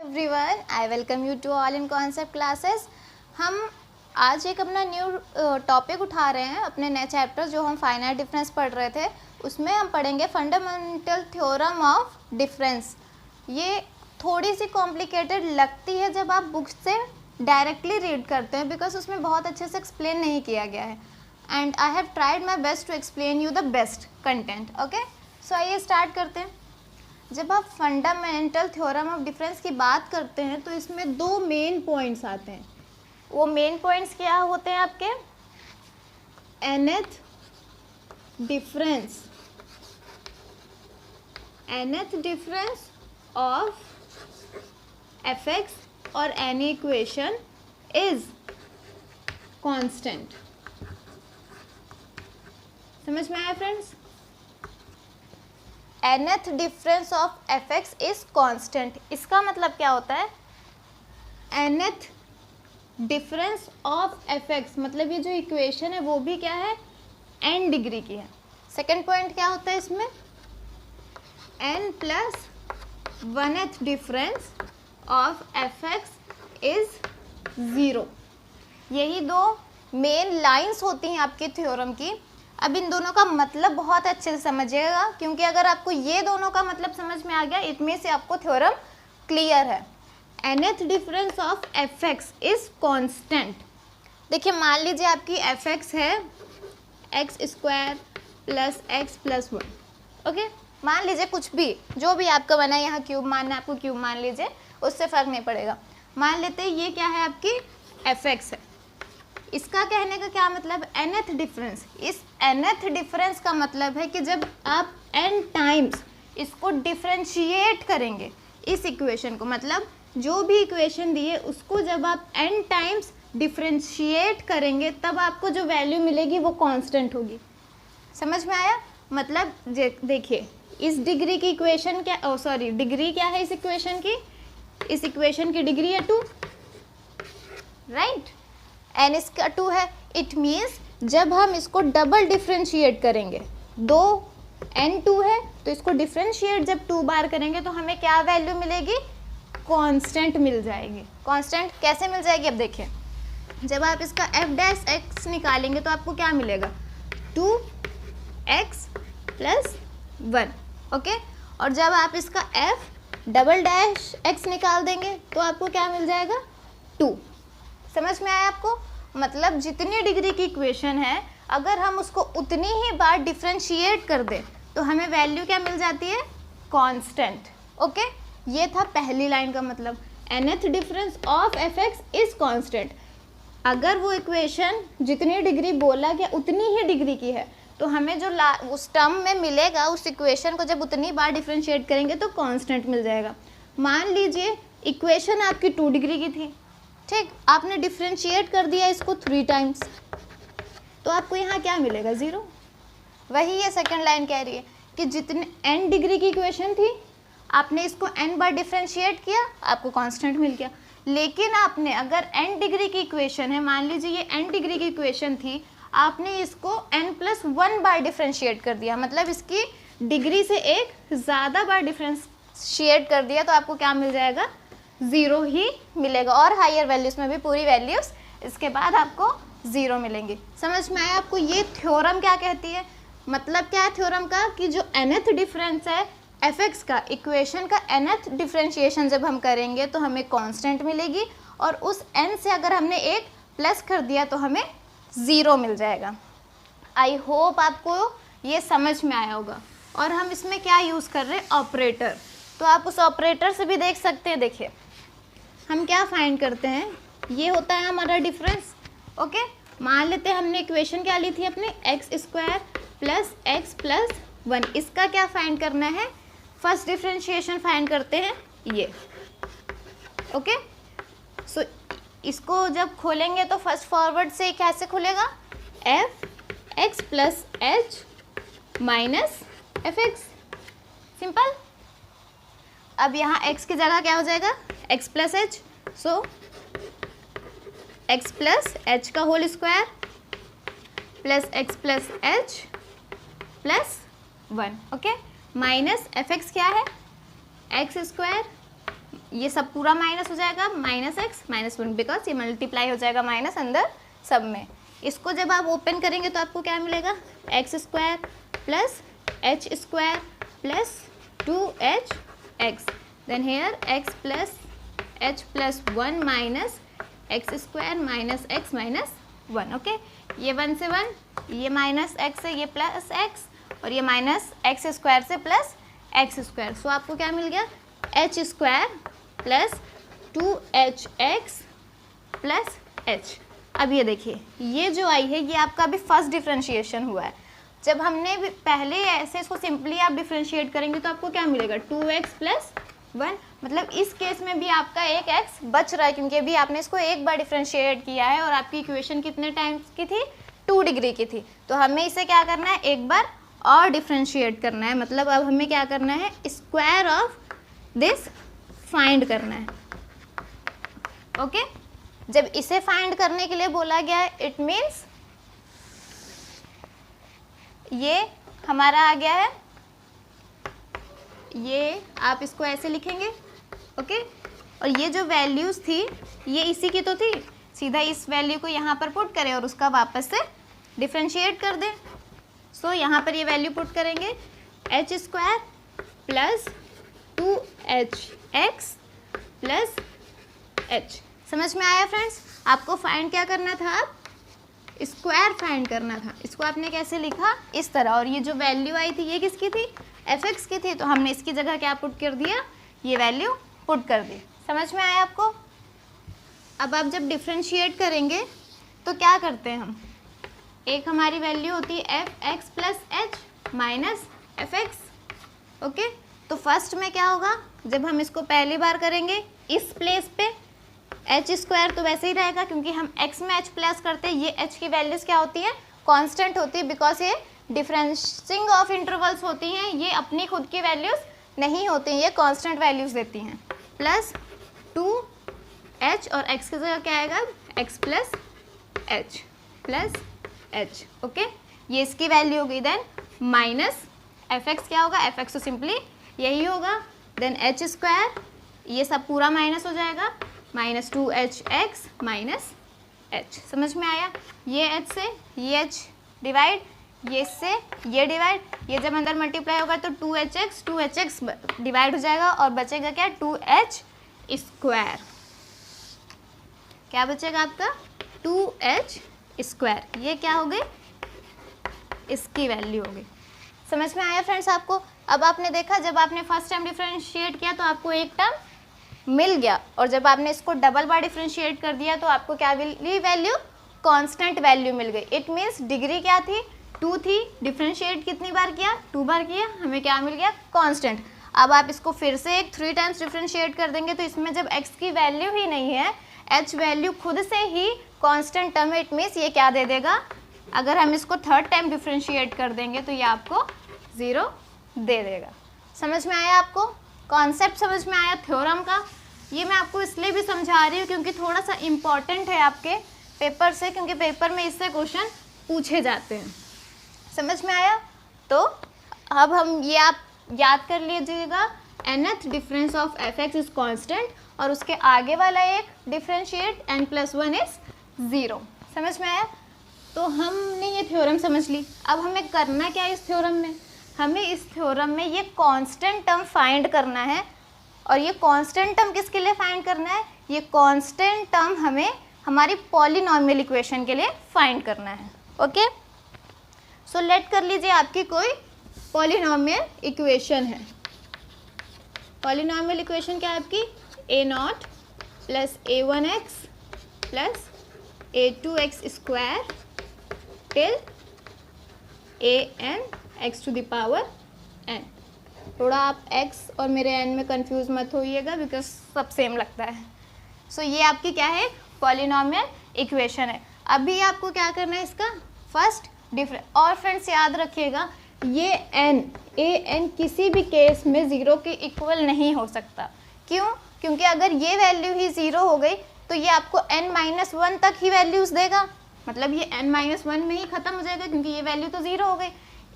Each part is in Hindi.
Everyone, I welcome you to all in concept classes. हम आज एक अपना न्यू टॉपिक उठा रहे हैं अपने नए चैप्टर जो हम फाइनाइट डिफरेंस पढ़ रहे थे, उसमें हम पढ़ेंगे फंडामेंटल थ्योरम ऑफ डिफरेंस। ये थोड़ी सी कॉम्प्लिकेटेड लगती है जब आप बुक से डायरेक्टली रीड करते हैं, बिकॉज उसमें बहुत अच्छे से एक्सप्लेन नहीं किया गया है and I have tried my best to explain you the best content. Okay, so आइए स्टार्ट करते हैं। जब आप फंडामेंटल थ्योरम ऑफ डिफरेंस की बात करते हैं तो इसमें दो मेन पॉइंट्स आते हैं। वो मेन पॉइंट्स क्या होते हैं आपके? nth डिफरेंस ऑफ fx और any इक्वेशन इज कांस्टेंट। समझ में आया friends? nth difference of fx is constant. इसका मतलब क्या होता है? nth डिफरेंस ऑफ fx मतलब ये जो इक्वेशन है वो भी क्या है? n डिग्री की है। सेकेंड पॉइंट क्या होता है इसमें? n plus 1th difference of fx is 0। यही दो मेन लाइंस होती हैं आपकी थ्योरम की। अब इन दोनों का मतलब बहुत अच्छे से समझिएगा, क्योंकि अगर आपको ये दोनों का मतलब समझ में आ गया, इतने से आपको थ्योरम क्लियर है। nth difference of fx is constant. देखिए, मान लीजिए आपकी fx है x square plus x plus 1। Okay, मान लीजिए कुछ भी जो भी आपका बना है, यहाँ क्यूब मानना है आपको, क्यूब मान लीजिए, उससे फर्क नहीं पड़ेगा। मान लेते हैं ये क्या है आपकी fx है। इसका कहने का क्या मतलब? nth difference. इस nth डिफरेंस का मतलब है कि जब आप n टाइम्स इसको डिफरेंशिएट करेंगे, इस इक्वेशन को, मतलब जो भी इक्वेशन दी है उसको जब आप n टाइम्स डिफरेंशिएट करेंगे तब आपको जो वैल्यू मिलेगी वो कांस्टेंट होगी। समझ में आया? मतलब देखिए, इस डिग्री की इक्वेशन क्या, सॉरी, डिग्री क्या है इस इक्वेशन की? इस इक्वेशन की डिग्री है 2, राइट? n इसका 2 है। इट मीन्स जब हम इसको डबल डिफ्रेंशिएट करेंगे, दो n 2 है तो इसको डिफ्रेंशिएट जब 2 बार करेंगे तो हमें क्या वैल्यू मिलेगी? कांस्टेंट मिल जाएगी। कांस्टेंट कैसे मिल जाएगी? अब देखिए, जब आप इसका f डैश x निकालेंगे तो आपको क्या मिलेगा? 2x plus 1। ओके, और जब आप इसका f डबल डैश x निकाल देंगे तो आपको क्या मिल जाएगा? 2। समझ में आया आपको? मतलब जितनी डिग्री की इक्वेशन है, अगर हम उसको उतनी ही बार डिफरेंशिएट कर दें तो हमें वैल्यू क्या मिल जाती है? कांस्टेंट। ओके, ये था पहली लाइन का मतलब। nth difference of fx is constant. अगर वो इक्वेशन जितनी डिग्री बोला गया उतनी ही डिग्री की है तो हमें जो उस टर्म में मिलेगा, उस इक्वेशन को जब उतनी बार डिफरेंशिएट करेंगे तो कांस्टेंट मिल जाएगा। मान लीजिए इक्वेशन आपकी 2 डिग्री की थी, ठीक, आपने डिफरेंशिएट कर दिया इसको 3 टाइम्स, तो आपको यहाँ क्या मिलेगा? 0। वही ये सेकंड लाइन कह रही है कि जितने n डिग्री की इक्वेशन थी, आपने इसको n बार डिफरेंशिएट किया, आपको कांस्टेंट मिल गया। लेकिन आपने अगर n डिग्री की इक्वेशन है, मान लीजिए ये n डिग्री की इक्वेशन थी, आपने इसको n प्लस 1 बार डिफरेंशिएट कर दिया, मतलब इसकी डिग्री से एक ज़्यादा बार डिफरेंशिएट कर दिया, तो आपको क्या मिल जाएगा? 0 ही मिलेगा। और हायर वैल्यूज़ में भी पूरी वैल्यूज़ इसके बाद आपको 0 मिलेंगी। समझ में आया आपको? ये थ्योरम क्या कहती है? मतलब क्या है थ्योरम का? कि जो nth डिफरेंस है fx का, इक्वेशन का nth डिफरेंशिएशन जब हम करेंगे तो हमें कांस्टेंट मिलेगी, और उस n से अगर हमने एक प्लस कर दिया तो हमें 0 मिल जाएगा। आई होप आपको ये समझ में आया होगा। और हम इसमें क्या यूज़ कर रहे हैं? ऑपरेटर। तो आप उस ऑपरेटर से भी देख सकते हैं। देखिए, हम क्या फाइंड करते हैं? ये होता है हमारा डिफरेंस। ओके, मान लेते हैं हमने इक्वेशन क्या ली थी अपने? x square plus x plus 1। इसका क्या फाइंड करना है? फर्स्ट डिफरेंशिएशन फाइंड करते हैं ये। ओके, सो इसको जब खोलेंगे तो फर्स्ट फॉरवर्ड से कैसे खुलेगा? f(x plus h minus fx). Simple. अब यहाँ x की जगह क्या हो जाएगा? x plus h. So x plus h का whole square plus x plus h plus 1। Okay, minus f x क्या है? एक्स स्क्वायर, ये सब पूरा माइनस हो जाएगा, माइनस एक्स माइनस 1, बिकॉज ये मल्टीप्लाई हो जाएगा माइनस अंदर सब में। इसको जब आप ओपन करेंगे तो आपको क्या मिलेगा, x square plus h square plus 2h x, then here x plus h plus 1 minus x square minus x minus 1। Okay, ये 1 से 1, ये माइनस एक्स से ये प्लस एक्स, और ये माइनस एक्स स्क्वायर से प्लस एक्स स्क्वायर। सो आपको क्या मिल गया, H square plus 2hx plus h। अब ये देखिए, ये जो आई है ये आपका अभी फर्स्ट डिफ्रेंशिएशन हुआ है। जब हमने पहले ऐसे इसको सिंपली आप डिफ्रेंशिएट करेंगे तो आपको क्या मिलेगा, 2x प्लस 1। मतलब इस केस में भी आपका एक x बच रहा है, क्योंकि अभी आपने इसको एक बार डिफ्रेंशिएट किया है और आपकी इक्वेशन कितने टाइम्स की थी, 2 डिग्री की थी। तो हमें इसे क्या करना है, एक बार और डिफ्रेंशिएट करना है। मतलब अब हमें क्या करना है, स्क्वायर ऑफ दिस फाइंड करना है। ओके, जब इसे फाइंड करने के लिए बोला गया है, इट मीन्स ये हमारा आ गया है, ये आप इसको ऐसे लिखेंगे। ओके, और ये जो वैल्यूज़ थी ये इसी की तो थी, सीधा इस वैल्यू को यहाँ पर पुट करें और उसका वापस से डिफ्रेंशिएट कर दें। सो यहाँ पर ये वैल्यू पुट करेंगे, H square plus 2hx plus h। समझ में आया फ्रेंड्स? आपको फाइंड क्या करना था, अब स्क्वायर फाइंड करना था। इसको आपने कैसे लिखा, इस तरह। और ये जो वैल्यू आई थी ये किसकी थी, fx की थी, तो हमने इसकी जगह क्या पुट कर दिया, ये वैल्यू पुट कर दी। समझ में आया आपको? अब आप जब डिफ्रेंशिएट करेंगे तो क्या करते हैं हम, एक हमारी वैल्यू होती है fx plus h minus fx। Okay, तो फर्स्ट में क्या होगा, जब हम इसको पहली बार करेंगे इस प्लेस पे एच स्क्वायर तो वैसे ही रहेगा, क्योंकि हम x में h प्लस करते हैं। ये h की वैल्यूज़ क्या होती है, कांस्टेंट होती है, बिकॉज ये डिफरेंसिंग ऑफ इंटरवल्स होती हैं, ये अपनी खुद की वैल्यूज़ नहीं होती हैं, ये कांस्टेंट वैल्यूज़ देती हैं। प्लस 2h और x की जगह क्या आएगा, x plus h plus h। Okay, ये इसकी वैल्यू होगी। देन माइनस fx क्या होगा, fx तो सिंपली यही होगा। देन h स्क्वायर, ये सब पूरा माइनस हो जाएगा, माइनस 2hx माइनस h। समझ में आया? ये h से ये h डिवाइड, ये से ये डिवाइड, ये जब अंदर मल्टीप्लाई होगा तो 2hx डिवाइड हो जाएगा और बचेगा क्या, 2h स्क्वायर। क्या बचेगा आपका, 2h स्क्वायर। ये क्या हो गई, इसकी वैल्यू हो गई। समझ में आया फ्रेंड्स आपको? अब आपने देखा, जब आपने फर्स्ट टाइम डिफरेंशिएट किया तो आपको एक टर्म मिल गया, और जब आपने इसको डबल बार डिफरेंशिएट कर दिया तो आपको क्या मिली वैल्यू, कांस्टेंट वैल्यू मिल गई। इट मीन्स डिग्री क्या थी, 2 थी, डिफरेंशिएट कितनी बार किया, 2 बार किया, हमें क्या मिल गया, कांस्टेंट। अब आप इसको फिर से एक 3 टाइम्स डिफरेंशिएट कर देंगे तो इसमें जब x की वैल्यू ही नहीं है, h वैल्यू खुद से ही कांस्टेंट टर्म है, इट मीन्स ये क्या दे देगा, अगर हम इसको 3rd टाइम डिफरेंशिएट कर देंगे तो ये आपको 0 दे देगा। समझ में आया आपको? कॉन्सेप्ट समझ में आया थ्योरम का? ये मैं आपको इसलिए भी समझा रही हूँ क्योंकि थोड़ा सा इम्पॉर्टेंट है आपके पेपर से, क्योंकि पेपर में इससे क्वेश्चन पूछे जाते हैं। समझ में आया? तो अब हम ये आप याद कर लीजिएगा, nth difference of fx is constant, और उसके आगे वाला एक डिफरेंशिएट n+1 इज 0। समझ में आया? तो हमने ये थ्योरम समझ ली। अब हमें करना क्या है इस थ्योरम में, हमें इस थ्योरम में ये कांस्टेंट टर्म फाइंड करना है। और ये कांस्टेंट टर्म किसके लिए फाइंड करना है, ये कांस्टेंट टर्म हमें हमारी पॉलिनॉमियल इक्वेशन के लिए फाइंड करना है। ओके, सो लेट कर लीजिए आपकी कोई पॉलिनॉमियल इक्वेशन है। पॉलिनॉमियल इक्वेशन क्या है आपकी, a0 plus a1x plus a2x square till an x to the power n। थोड़ा आप x और मेरे n में कंफ्यूज मत होइएगा, बिकॉज सब सेम लगता है। सो ये आपकी क्या है, पॉलिनॉमियल इक्वेशन है। अभी आपको क्या करना है, इसका फर्स्ट डिफरेंस। और फ्रेंड्स याद रखिएगा, ये an किसी भी केस में 0 के इक्वल नहीं हो सकता। क्यों? क्योंकि अगर ये वैल्यू ही 0 हो गई तो ये आपको n-1 तक ही वैल्यूज़ देगा, मतलब ये n-1 में ही ख़त्म हो जाएगा, क्योंकि ये वैल्यू तो 0 हो गई।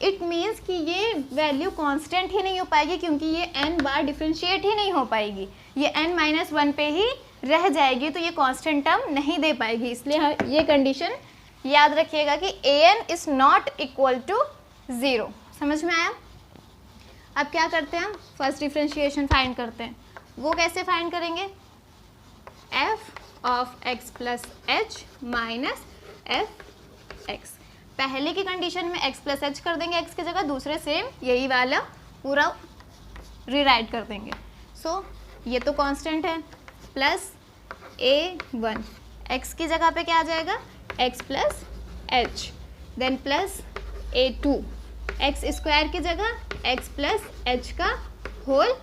इट मीन्स कि ये वैल्यू कांस्टेंट ही नहीं हो पाएगी, क्योंकि ये n बार डिफ्रेंशिएट ही नहीं हो पाएगी, ये n-1 पे ही रह जाएगी, तो ये कांस्टेंट टर्म नहीं दे पाएगी। इसलिए ये कंडीशन याद रखिएगा कि an is not equal to 0। समझ में आया? अब क्या करते हैं, हम फर्स्ट डिफ्रेंशिएशन फाइंड करते हैं। वो कैसे फाइंड करेंगे, f of x plus H minus f x. पहले की कंडीशन में x प्लस एच कर देंगे x की जगह, दूसरे सेम यही वाला पूरा रीराइट कर देंगे। सो ये तो कांस्टेंट है, प्लस a1 x की जगह पे क्या आ जाएगा, x plus h, then plus a2 x square की जगह x प्लस एच का होल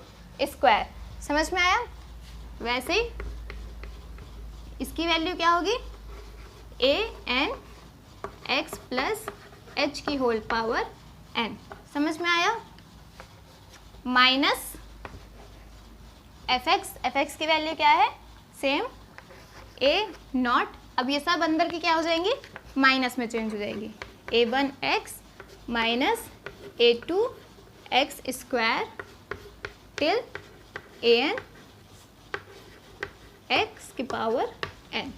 स्क्वायर। समझ में आया? वैसे ही इसकी वैल्यू क्या होगी, an x प्लस एच की होल पावर n। समझ में आया? माइनस fx की वैल्यू क्या है, सेम a0। अब ये सब अंदर की क्या हो जाएंगी, माइनस में चेंज हो जाएगी, a1x minus a2x square till an x की पावर n।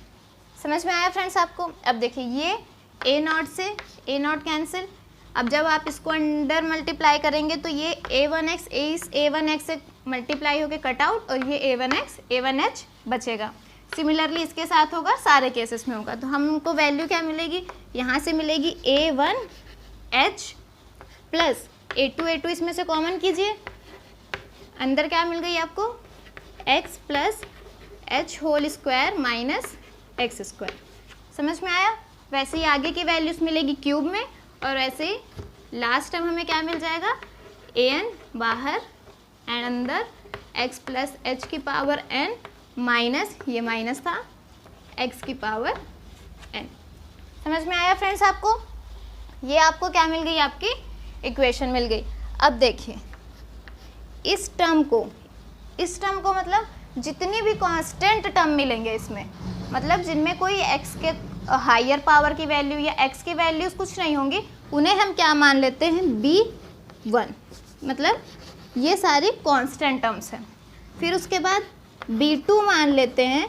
समझ में आया फ्रेंड्स आपको? अब देखिए ये a0 से a0 कैंसिल, अब जब आप इसको अंडर मल्टीप्लाई करेंगे तो ये a1x से मल्टीप्लाई होके कट आउट, और ये a1h बचेगा। सिमिलरली इसके साथ होगा, सारे केसेस में होगा। तो हमको वैल्यू क्या मिलेगी, यहाँ से मिलेगी a1h प्लस a2 इसमें से कॉमन कीजिए, अंदर क्या मिल गई आपको, x plus h whole square minus x square. समझ में आया? वैसे ही आगे की वैल्यूज मिलेगी क्यूब में, और वैसे ही लास्ट टाइम हमें क्या मिल जाएगा, an बाहर एंड अंदर x प्लस एच की पावर n माइनस, ये माइनस था, x की पावर n। समझ में आया फ्रेंड्स आपको? ये आपको क्या मिल गई, आपकी इक्वेशन मिल गई। अब देखिए इस टर्म को मतलब जितनी भी कांस्टेंट टर्म मिलेंगे इसमें, मतलब जिनमें कोई x के हायर पावर की वैल्यू या x की वैल्यूज कुछ नहीं होंगी, उन्हें हम क्या मान लेते हैं, b1। मतलब ये सारी कांस्टेंट टर्म्स हैं। फिर उसके बाद b2 मान लेते हैं,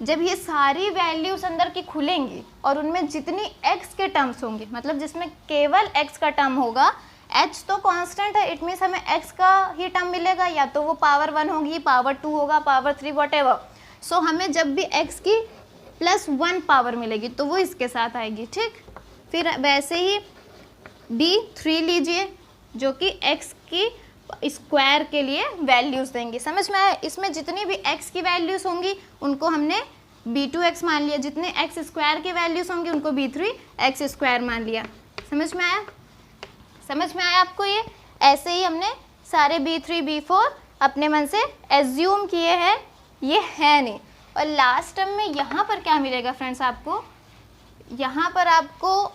जब ये सारी वैल्यूज अंदर की खुलेंगी और उनमें जितनी x के टर्म्स होंगे, मतलब जिसमें केवल x का टर्म होगा, h तो कांस्टेंट है, इट मीन्स हमें x का ही टर्म मिलेगा, या तो वो पावर 1 होगी, पावर 2 होगा, पावर 3, वॉटेवर। सो हमें जब भी x की +1 पावर मिलेगी तो वो इसके साथ आएगी, ठीक। फिर वैसे ही b3 लीजिए, जो कि x की स्क्वायर के लिए वैल्यूज देंगे। समझ में आया? इसमें जितनी भी x की वैल्यूज होंगी उनको हमने b2x मान लिया, जितने x स्क्वायर की वैल्यूज होंगी उनको b3x स्क्वायर मान लिया। समझ में आया? समझ में आया आपको? ये ऐसे ही हमने सारे b3 b4 अपने मन से एज्यूम किए हैं, ये है नहीं। और लास्ट टर्म में यहाँ पर क्या मिलेगा फ्रेंड्स आपको, यहाँ पर आपको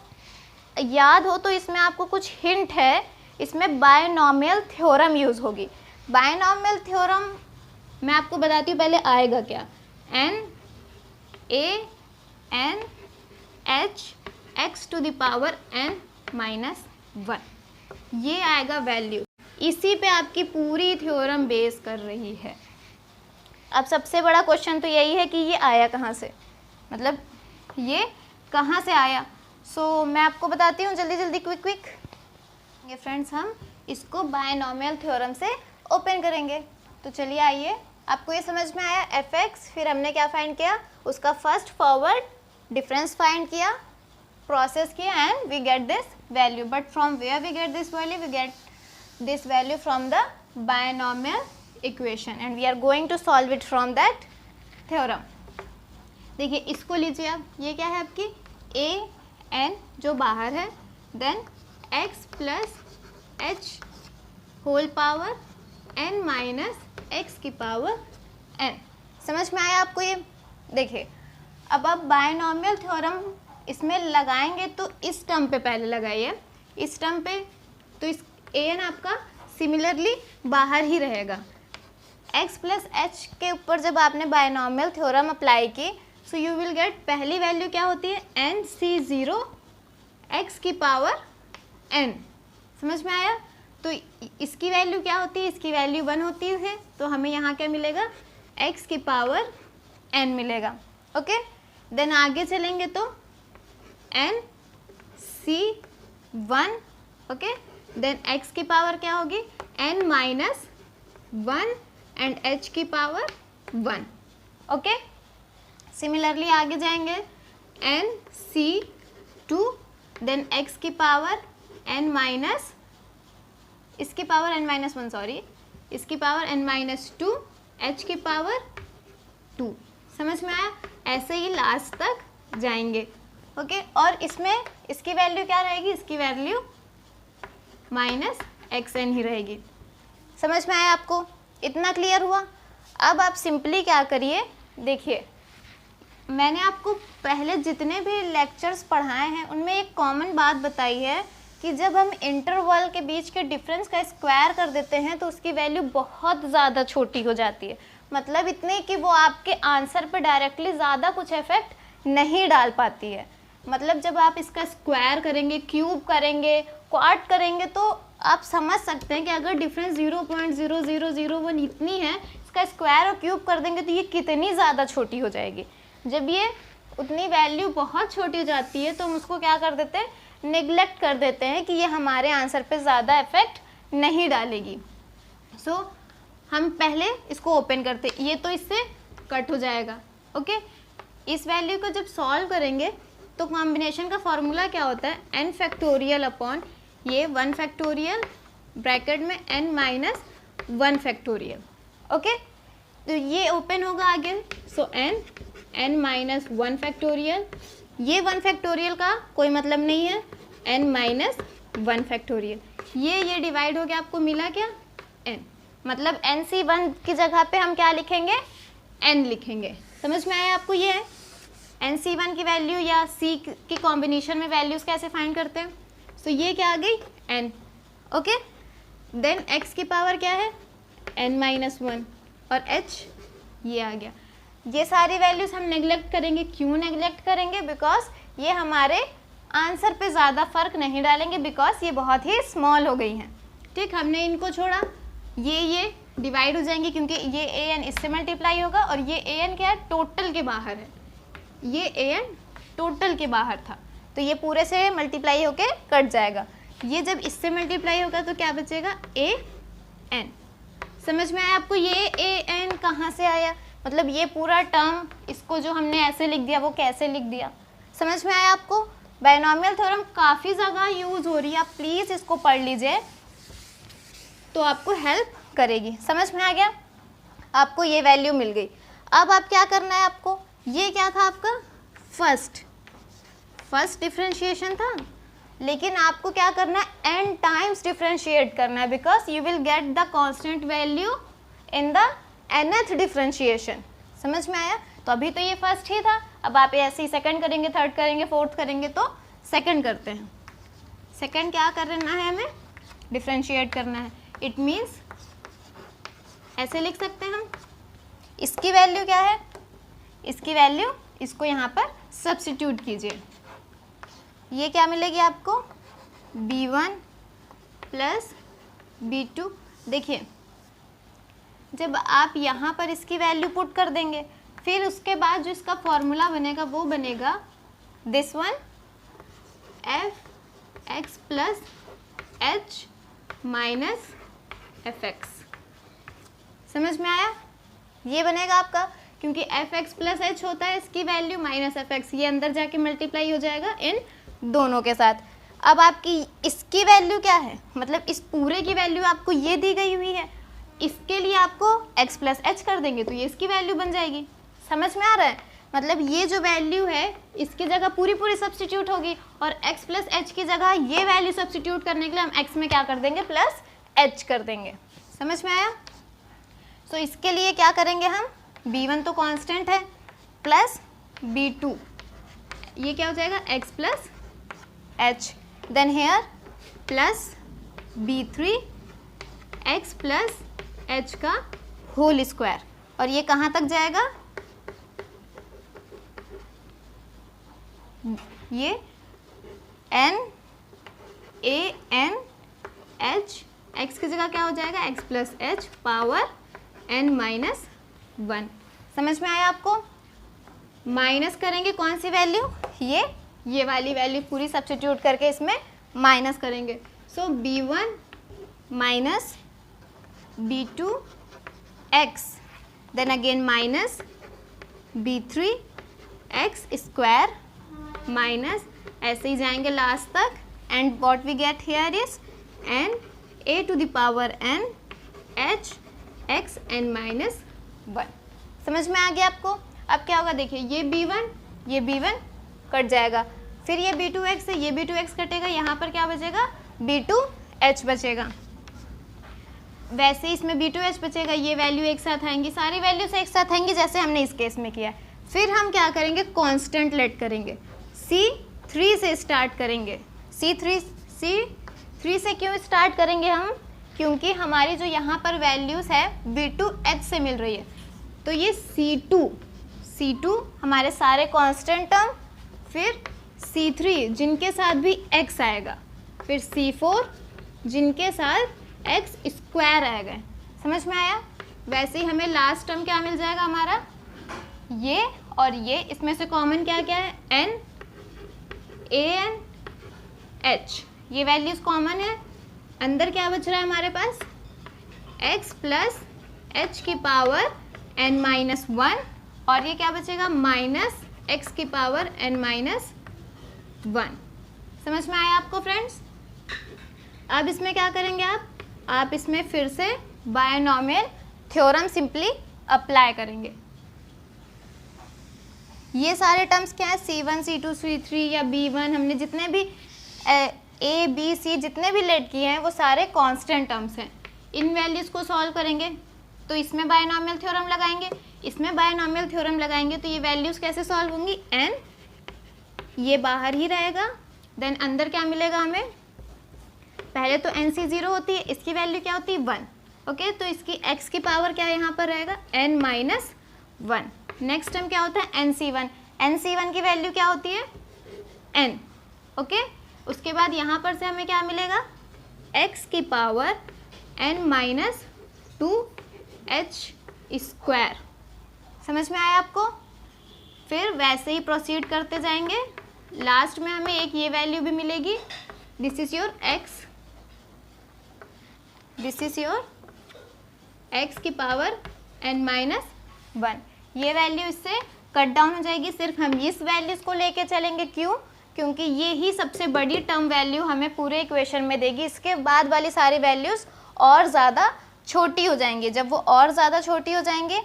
याद हो तो इसमें आपको कुछ हिंट है, इसमें बायनॉमियल थ्योरम यूज़ होगी। बायनॉमियल थ्योरम मैं आपको बताती हूँ पहले आएगा क्या, n a n h x to the power n-1, ये आएगा वैल्यू। इसी पे आपकी पूरी थ्योरम बेस कर रही है। अब सबसे बड़ा क्वेश्चन तो यही है कि ये आया कहाँ से, मतलब ये कहाँ से आया। सो मैं आपको बताती हूँ जल्दी जल्दी, क्विक। ये फ्रेंड्स हम इसको बायनॉमियल थ्योरम से ओपन करेंगे। तो चलिए आइए, आपको ये समझ में आया fx, फिर हमने क्या फाइंड किया, उसका फर्स्ट फॉरवर्ड डिफरेंस फाइंड किया, प्रोसेस किया, and we get this value. But from where we get this value, we get this value from the binomial equation and we are going to solve it from that theorem। देखिए इसको लीजिए आप, ये क्या है आपकी a n जो बाहर है, then x plus h whole power n minus x की पावर n। समझ में आया आपको? ये देखिए अब आप बायनॉमियल थ्योरम इसमें लगाएंगे तो इस टर्म पे पहले लगाइए, इस टर्म पे, तो इस an आपका सिमिलरली बाहर ही रहेगा। x प्लस एच के ऊपर जब आपने बायनॉमियल थ्योरम अप्लाई की, सो यू विल गेट, पहली वैल्यू क्या होती है, n c0 x की पावर n, समझ में आया? तो इसकी वैल्यू क्या होती है, इसकी वैल्यू 1 होती है, तो हमें यहाँ क्या मिलेगा, x की पावर n मिलेगा। ओके, देन आगे चलेंगे तो n c1, okay, then x की पावर क्या होगी, n माइनस 1 एंड h की पावर 1। ओके, सिमिलरली आगे जाएंगे n c2, देन x की पावर n माइनस, इसकी पावर n माइनस 1, सॉरी, इसकी पावर n माइनस 2, h की पावर 2। समझ में आया? ऐसे ही लास्ट तक जाएंगे। ओके, और इसमें इसकी वैल्यू क्या रहेगी, इसकी वैल्यू माइनस xn ही रहेगी। समझ में आया आपको? इतना क्लियर हुआ? अब आप सिंपली क्या करिए, देखिए मैंने आपको पहले जितने भी लेक्चर्स पढ़ाए हैं उनमें एक कॉमन बात बताई है कि जब हम इंटरवल के बीच के डिफरेंस का स्क्वायर कर देते हैं तो उसकी वैल्यू बहुत ज़्यादा छोटी हो जाती है, मतलब इतने कि वो आपके आंसर पे डायरेक्टली ज़्यादा कुछ इफेक्ट नहीं डाल पाती है। मतलब जब आप इसका स्क्वायर करेंगे, क्यूब करेंगे, क्वार्ट करेंगे, तो आप समझ सकते हैं कि अगर डिफरेंस 0.0001 इतनी है, इसका स्क्वायर और क्यूब कर देंगे तो ये कितनी ज़्यादा छोटी हो जाएगी। जब ये उतनी वैल्यू बहुत छोटी हो जाती है तो हम उसको क्या कर देते हैं, नेग्लेक्ट कर देते हैं कि ये हमारे आंसर पे ज़्यादा इफेक्ट नहीं डालेगी। सो हम पहले इसको ओपन करते, ये तो इससे कट हो जाएगा। ओके, इस वैल्यू को जब सॉल्व करेंगे तो कॉम्बिनेशन का फॉर्मूला क्या होता है, n फैक्टोरियल अपॉन ये 1 फैक्टोरियल ब्रैकेट में n माइनस 1 फैक्टोरियल। ओके, तो ये ओपन होगा आगे, सो n माइनस 1 फैक्टोरियल, ये 1 फैक्टोरियल का कोई मतलब नहीं है, n माइनस 1 फैक्टोरियल, ये डिवाइड हो गया, आपको मिला क्या, n, मतलब nc1 की जगह पे हम क्या लिखेंगे, n लिखेंगे। समझ में आया आपको? ये है nc1 की वैल्यू या c की कॉम्बिनेशन में वैल्यूज कैसे फाइंड करते हैं। सो ये क्या आ गई, n। ओके, देन x की पावर क्या है, n माइनस 1 और h ये आ गया। ये सारी वैल्यूज हम नेग्लेक्ट करेंगे। क्यों नेग्लेक्ट करेंगे? बिकॉज ये हमारे आंसर पे ज़्यादा फर्क नहीं डालेंगे, बिकॉज ये बहुत ही स्मॉल हो गई हैं। ठीक, हमने इनको छोड़ा, ये डिवाइड हो जाएंगे क्योंकि ये an इससे मल्टीप्लाई होगा और ये an क्या है, टोटल के बाहर है, ये an टोटल के बाहर था तो ये पूरे से मल्टीप्लाई होके कट जाएगा। ये जब इससे मल्टीप्लाई होगा तो क्या बचेगा, an। समझ में आया आपको? ये an कहाँ से आया, मतलब ये पूरा टर्म, इसको जो हमने ऐसे लिख दिया वो कैसे लिख दिया। समझ में आया आपको? बायनॉमियल थ्योरम काफ़ी जगह यूज़ हो रही है, आप प्लीज़ इसको पढ़ लीजिए तो आपको हेल्प करेगी। समझ में आ गया? आपको ये वैल्यू मिल गई। अब आप क्या करना है आपको, ये क्या था आपका फर्स्ट डिफरेंशिएशन था, लेकिन आपको क्या करना है, n टाइम्स डिफरेंशिएट करना है, because you will get the constant value in the nth differentiation. समझ में आया? तो अभी तो ये फर्स्ट ही था, अब आप ऐसे ही सेकंड करेंगे, थर्ड करेंगे, फोर्थ करेंगे, तो सेकंड करते हैं। सेकंड क्या करना है, हमें डिफरेंशिएट करना है। इट मीन्स ऐसे लिख सकते हैं हम, इसकी वैल्यू क्या है, इसकी वैल्यू, इसको यहाँ पर सब्स्टिट्यूट कीजिए, ये क्या मिलेगी आपको, b1 प्लस b2। देखिए जब आप यहाँ पर इसकी वैल्यू पुट कर देंगे, फिर उसके बाद जो इसका फॉर्मूला बनेगा वो बनेगा this one, F x plus H minus f x. समझ में आया? ये बनेगा आपका, क्योंकि एफ एक्स प्लस एच होता है इसकी वैल्यू माइनस एफ एक्स, ये अंदर जाके मल्टीप्लाई हो जाएगा इन दोनों के साथ। अब आपकी इसकी वैल्यू क्या है, मतलब इस पूरे की वैल्यू आपको ये दी गई हुई है, इसके लिए आपको x प्लस एच कर देंगे तो ये इसकी वैल्यू बन जाएगी। समझ में आ रहा है? मतलब ये जो वैल्यू है इसकी जगह पूरी सब्स्टिट्यूट होगी और x प्लस एच की जगह ये वैल्यू सब्स्टिट्यूट करने के लिए हम x में क्या कर देंगे, प्लस h कर देंगे। समझ में आया? तो इसके लिए क्या करेंगे हम, b1 तो कांस्टेंट है, प्लस b2, ये क्या हो जाएगा, x plus h, then here plus b3 x plus h का होल स्क्वायर, और ये कहाँ तक जाएगा, ये n a n h, x की जगह क्या हो जाएगा x plus h power n minus 1। समझ में आया आपको? माइनस करेंगे कौन सी वैल्यू, ये वाली वैल्यू पूरी सब्स्टिट्यूट करके इसमें माइनस करेंगे। So b1 minus b2 x, then again minus b3 x square minus, ऐसे ही जाएंगे लास्ट तक, and what we get here is n a to the power n h x n minus 1। समझ में आ गया आपको? अब क्या होगा देखिए, ये b1 कट जाएगा, फिर ये b2x से ये b2x कटेगा, यहाँ पर क्या बचेगा b2h बचेगा, वैसे इसमें b2h बचेगा, ये वैल्यू एक साथ आएंगी, सारी वैल्यूज एक साथ आएंगी जैसे हमने इस केस में किया है। फिर हम क्या करेंगे, कांस्टेंट लेट करेंगे, C3 से स्टार्ट करेंगे। C3 से क्यों स्टार्ट करेंगे हम, क्योंकि हमारी जो यहाँ पर वैल्यूज़ है b2h से मिल रही है, तो ये C2 हमारे सारे कांस्टेंट टर्म, फिर C3 जिनके साथ भी x आएगा, फिर C4 जिनके साथ x स्क्वायर आएगा। समझ में आया? वैसे ही हमें लास्ट टर्म क्या मिल जाएगा हमारा, ये और ये, इसमें से कॉमन क्या क्या है n a n h, ये वैल्यूज कॉमन है। अंदर क्या बच रहा है हमारे पास x प्लस h की पावर n माइनस 1, और ये क्या बचेगा माइनस x की पावर n माइनस 1। समझ में आया आपको फ्रेंड्स? अब इसमें क्या करेंगे आप इसमें फिर से बायनॉमियल थ्योरम सिंपली अप्लाई करेंगे। ये सारे टर्म्स क्या है, C1 C2 C3 या B1, हमने जितने भी A B C जितने भी लेट किए हैं वो सारे कांस्टेंट टर्म्स हैं। इन वैल्यूज़ को सॉल्व करेंगे तो इसमें बायनॉमियल थ्योरम लगाएंगे, इसमें बायनॉमियल थ्योरम लगाएंगे, तो ये वैल्यूज़ कैसे सॉल्व होंगी, n ये बाहर ही रहेगा, देन अंदर क्या मिलेगा हमें, पहले तो NC0 होती है, इसकी वैल्यू क्या होती है 1, ओके, तो इसकी x की पावर क्या यहाँ पर रहेगा n माइनस 1। नेक्स्ट टर्म क्या होता है NC1 की वैल्यू क्या होती है n, ओके। उसके बाद यहाँ पर से हमें क्या मिलेगा x की power n minus 2h square. समझ में आया आपको? फिर वैसे ही प्रोसीड करते जाएंगे, लास्ट में हमें एक ये वैल्यू भी मिलेगी, दिस इज योर x की पावर n माइनस 1। ये वैल्यू इससे कट डाउन हो जाएगी, सिर्फ हम इस वैल्यूज़ को लेके चलेंगे। क्यों? क्योंकि ये ही सबसे बड़ी टर्म वैल्यू हमें पूरे इक्वेशन में देगी, इसके बाद वाली सारी वैल्यूज़ और ज़्यादा छोटी हो जाएंगी। जब वो और ज़्यादा छोटी हो जाएंगे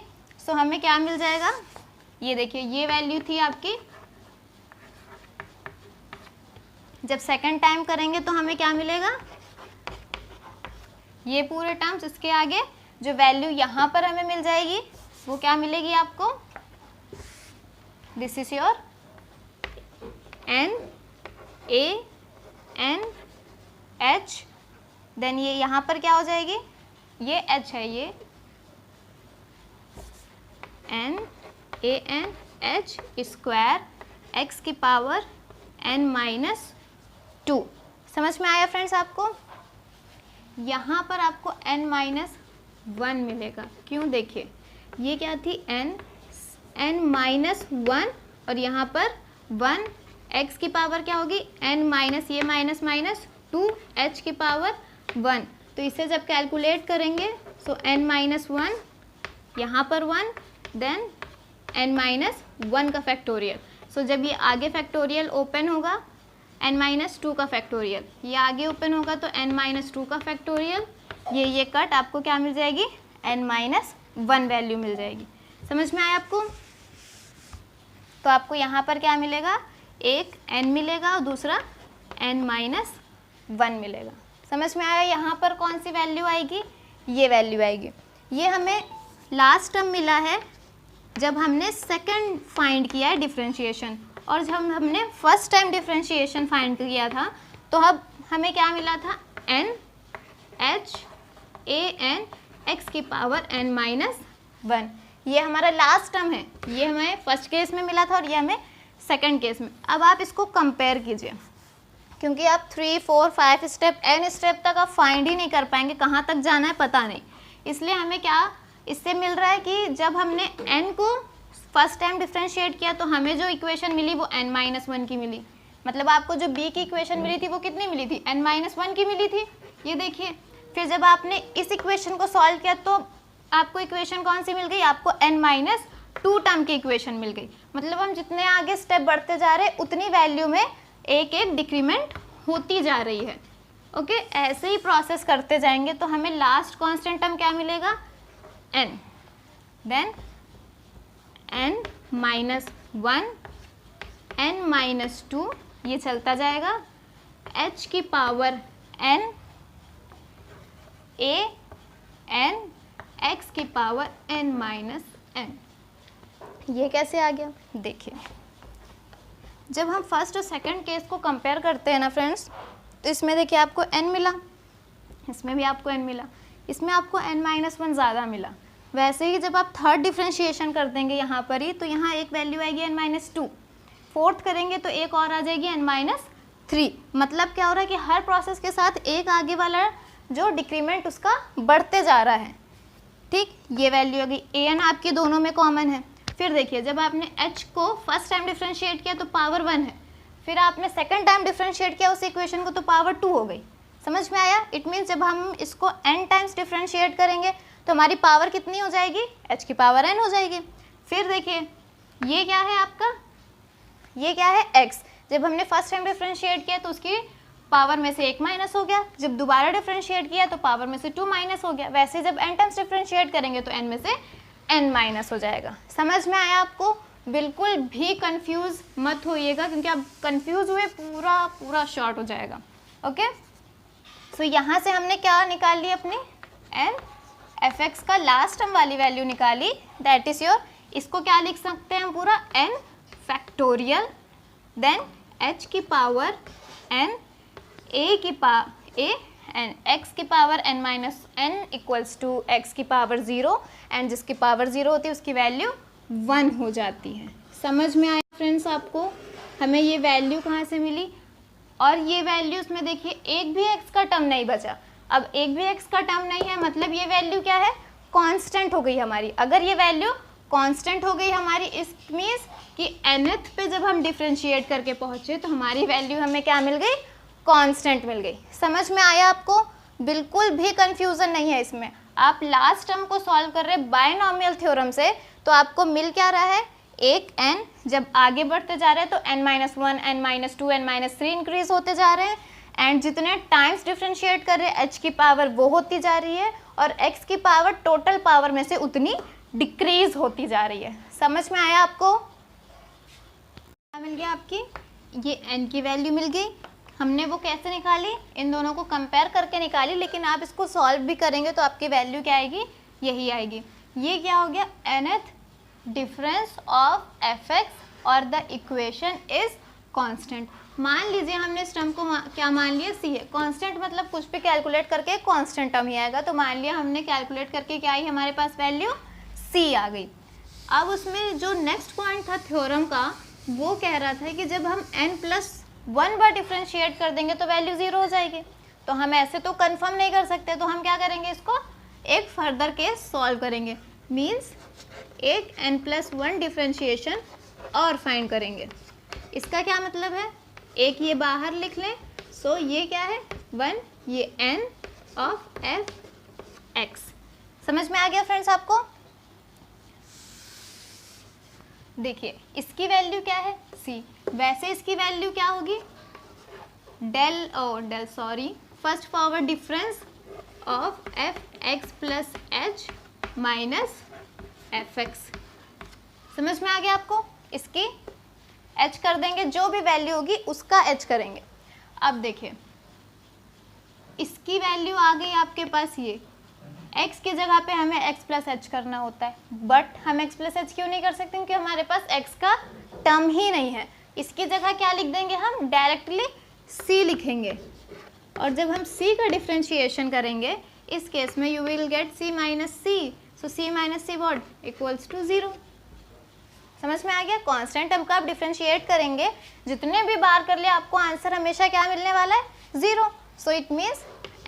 तो हमें क्या मिल जाएगा, ये देखिए ये वैल्यू थी आपकी, जब सेकंड टाइम करेंगे तो हमें क्या मिलेगा, ये पूरे टर्म्स, इसके आगे जो वैल्यू यहाँ पर हमें मिल जाएगी वो क्या मिलेगी आपको, this is your n a n h, then ये यहाँ पर क्या हो जाएगी, ये h है, ये n a n h square x की पावर n माइनस 2। समझ में आया फ्रेंड्स आपको? यहाँ पर आपको n माइनस 1 मिलेगा। क्यों? देखिए ये क्या थी n माइनस 1, और यहाँ पर 1, x की पावर क्या होगी n माइनस, ये माइनस माइनस 2 h की पावर 1, तो इसे जब कैलकुलेट करेंगे सो n माइनस 1, यहाँ पर 1, देन n माइनस 1 का फैक्टोरियल। सो जब ये आगे फैक्टोरियल ओपन होगा n माइनस 2 का फैक्टोरियल, ये आगे ओपन होगा तो n माइनस 2 का फैक्टोरियल, ये कट आपको क्या मिल जाएगी n माइनस 1 वैल्यू मिल जाएगी। समझ में आया आपको? तो आपको यहाँ पर क्या मिलेगा, एक n मिलेगा और दूसरा n माइनस 1 मिलेगा। समझ में आया? यहाँ पर कौन सी वैल्यू आएगी, ये वैल्यू आएगी। ये हमें लास्ट टर्म मिला है जब हमने सेकंड फाइंड किया है डिफरेंशिएशन, और जब हमने फर्स्ट टाइम डिफरेंशिएशन फाइंड किया था तो अब हमें क्या मिला था, n h a n x की पावर n माइनस 1। ये हमारा लास्ट टर्म है, ये हमें फर्स्ट केस में मिला था और ये हमें सेकंड केस में। अब आप इसको कंपेयर कीजिए, क्योंकि आप 3, 4, 5 स्टेप n स्टेप तक आप फाइंड ही नहीं कर पाएंगे, कहाँ तक जाना है पता नहीं। इसलिए हमें क्या इससे मिल रहा है कि जब हमने n को फर्स्ट टाइम डिफ्रेंशिएट किया तो हमें जो इक्वेशन मिली वो n-1 की मिली। मतलब आपको जो b की इक्वेशन मिली थी वो कितनी मिली थी, n-1 की मिली थी। ये देखिए, फिर जब आपने इस इक्वेशन को सॉल्व किया तो आपको इक्वेशन कौन सी मिल गई, आपको n-2 टर्म की इक्वेशन मिल गई। मतलब हम जितने आगे स्टेप बढ़ते जा रहे हैं उतनी वैल्यू में एक एक डिक्रीमेंट होती जा रही है। ओके, ऐसे ही प्रोसेस करते जाएंगे तो हमें लास्ट कांस्टेंट टर्म क्या मिलेगा, n, देन n-1, n-2, ये चलता जाएगा, h की power n, a n, x की पावर n-n। ये कैसे आ गया, देखिए जब हम फर्स्ट और सेकंड केस को कंपेयर करते हैं ना फ्रेंड्स, तो इसमें देखिए आपको n मिला, इसमें भी आपको n मिला, इसमें आपको n-1 ज़्यादा मिला। वैसे ही जब आप थर्ड डिफ्रेंशिएशन कर देंगे यहाँ पर ही, तो यहाँ एक वैल्यू आएगी n-2, फोर्थ करेंगे तो एक और आ जाएगी n-3। मतलब क्या हो रहा है कि हर प्रोसेस के साथ एक आगे वाला जो डिक्रीमेंट उसका बढ़ते जा रहा है। ठीक, ये वैल्यू होगी an आपके दोनों में कॉमन है। फिर देखिए जब आपने h को फर्स्ट टाइम डिफ्रेंशिएट किया तो पावर 1 है, फिर आपने सेकंड टाइम डिफ्रेंशिएट किया उस इक्वेशन को तो पावर 2 हो गई। समझ में आया? इट मीन्स जब हम इसको n टाइम्स डिफ्रेंशिएट करेंगे तो हमारी पावर कितनी हो जाएगी, h की पावर n हो जाएगी। फिर देखिए ये क्या है आपका, ये क्या है x। जब हमने फर्स्ट टाइम डिफ्रेंशिएट किया तो उसकी पावर में से 1 माइनस हो गया, जब दोबारा डिफ्रेंशिएट किया तो पावर में से 2 माइनस हो गया। वैसे जब n टाइम्स डिफ्रेंशिएट करेंगे तो n में से n माइनस हो जाएगा। समझ में आया आपको? बिल्कुल भी कंफ्यूज मत होइएगा, क्योंकि आप कंफ्यूज हुए पूरा शॉर्ट हो जाएगा। ओके, सो यहाँ से हमने क्या निकाल ली, अपनी n f(x) का लास्ट टर्म वाली वैल्यू निकाली, दैट इज योर, इसको क्या लिख सकते हैं हम पूरा n फैक्टोरियल, देन h की पावर n, a की पावर a एंड x की power n-n equals to x की पावर 0, एंड जिसकी पावर 0 होती है उसकी वैल्यू 1 हो जाती है। समझ में आया फ्रेंड्स आपको? हमें ये वैल्यू कहाँ से मिली, और ये वैल्यूज में देखिए एक भी x का टर्म नहीं बचा। अब एक भी x का टर्म नहीं है मतलब ये वैल्यू क्या है, कांस्टेंट हो गई हमारी। अगर ये वैल्यू कांस्टेंट हो गई हमारी, इस मीन्स कि nth पे जब हम डिफ्रेंशिएट करके पहुँचे तो हमारी वैल्यू हमें क्या मिल गई, कांस्टेंट मिल गई। समझ में आया आपको? बिल्कुल भी कंफ्यूजन नहीं है इसमें। आप लास्ट टर्म को सॉल्व कर रहे बायनॉमियल थ्योरम से, तो आपको मिल क्या रहा है, एक n, जब आगे बढ़ते जा रहे हैं तो n-1, n-2, n-3 इंक्रीज होते जा रहे हैं, एंड जितने टाइम्स डिफ्रेंशिएट कर रहे हैं h की पावर वो होती जा रही है, और x की पावर टोटल पावर में से उतनी डिक्रीज होती जा रही है। समझ में आया आपको? क्या मिल गया, आपकी ये n की वैल्यू मिल गई। हमने वो कैसे निकाली, इन दोनों को कंपेयर करके निकाली, लेकिन आप इसको सॉल्व भी करेंगे तो आपकी वैल्यू क्या आएगी, यही आएगी। ये क्या हो गया, nth डिफरेंस ऑफ f(x) और द इक्वेशन इज कांस्टेंट। मान लीजिए हमने इस टर्म को क्या मान लिया, c है। कांस्टेंट मतलब कुछ भी कैलकुलेट करके कांस्टेंट टर्म ही आएगा। तो मान लिया हमने कैलकुलेट करके क्या आई, हमारे पास वैल्यू c आ गई। अब उसमें जो नेक्स्ट पॉइंट था थ्योरम का, वो कह रहा था कि जब हम n+1 बार डिफ्रेंशिएट कर देंगे तो वैल्यू 0 हो जाएगी। तो हम ऐसे तो कंफर्म नहीं कर सकते, तो हम क्या करेंगे, इसको एक फर्दर केस सॉल्व करेंगे। मीन्स एक n+1 डिफ्रेंशिएशन और फाइंड करेंगे। इसका क्या मतलब है, एक ये बाहर लिख लें। सो ये क्या है, 1, ये n ऑफ f(x). समझ में आ गया फ्रेंड्स आपको? देखिए इसकी वैल्यू क्या है, c। वैसे इसकी वैल्यू क्या होगी, first forward difference of f(x) plus h minus f(x). समझ में आ गया आपको? इसकी h कर देंगे, जो भी वैल्यू होगी उसका h करेंगे। अब देखिए इसकी वैल्यू आ गई आपके पास, ये x की जगह पे हमें x प्लस h करना होता है, बट हम x प्लस h क्यों नहीं कर सकते, क्योंकि हमारे पास x का टर्म ही नहीं है। इसकी जगह क्या लिख देंगे, हम डायरेक्टली c लिखेंगे, और जब हम c का डिफ्रेंशिएशन करेंगे इस केस में you will get c minus c। So c minus c what equals to 0। समझ में आ गया। कांस्टेंट टर्म का आप डिफ्रेंशिएट करेंगे, जितने भी बार कर ले आपको आंसर हमेशा क्या मिलने वाला है, 0। सो इट मीन्स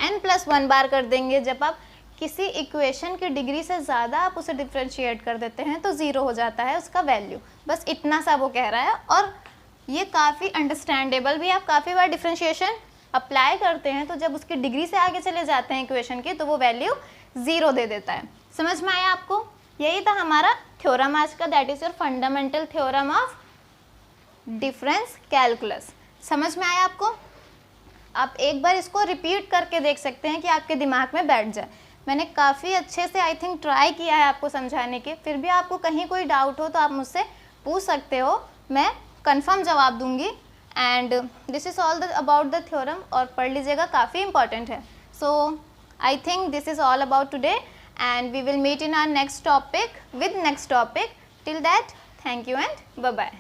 n+1 बार कर देंगे। जब आप किसी इक्वेशन की डिग्री से ज़्यादा आप उसे डिफ्रेंशिएट कर देते हैं तो 0 हो जाता है उसका वैल्यू। बस इतना सा वो कह रहा है, और ये काफ़ी अंडरस्टैंडेबल भी। आप काफ़ी बार डिफ्रेंशिएशन अप्लाई करते हैं तो जब उसकी डिग्री से आगे चले जाते हैं इक्वेशन की तो वो वैल्यू 0 दे देता है। समझ में आया आपको। यही था हमारा थ्योरम आज का, that is your fundamental theorem of difference calculus. समझ में आया आपको। आप एक बार इसको रिपीट करके देख सकते हैं कि आपके दिमाग में बैठ जाए। मैंने काफ़ी अच्छे से आई थिंक ट्राई किया है आपको समझाने के, फिर भी आपको कहीं कोई डाउट हो तो आप मुझसे पूछ सकते हो, मैं कंफर्म जवाब दूंगी। And this is all about the theorem, और पढ़ लीजिएगा, काफ़ी इंपॉर्टेंट है। So I think this is all about today, and we will meet in our next topic with next topic. Till that, thank you and bye bye.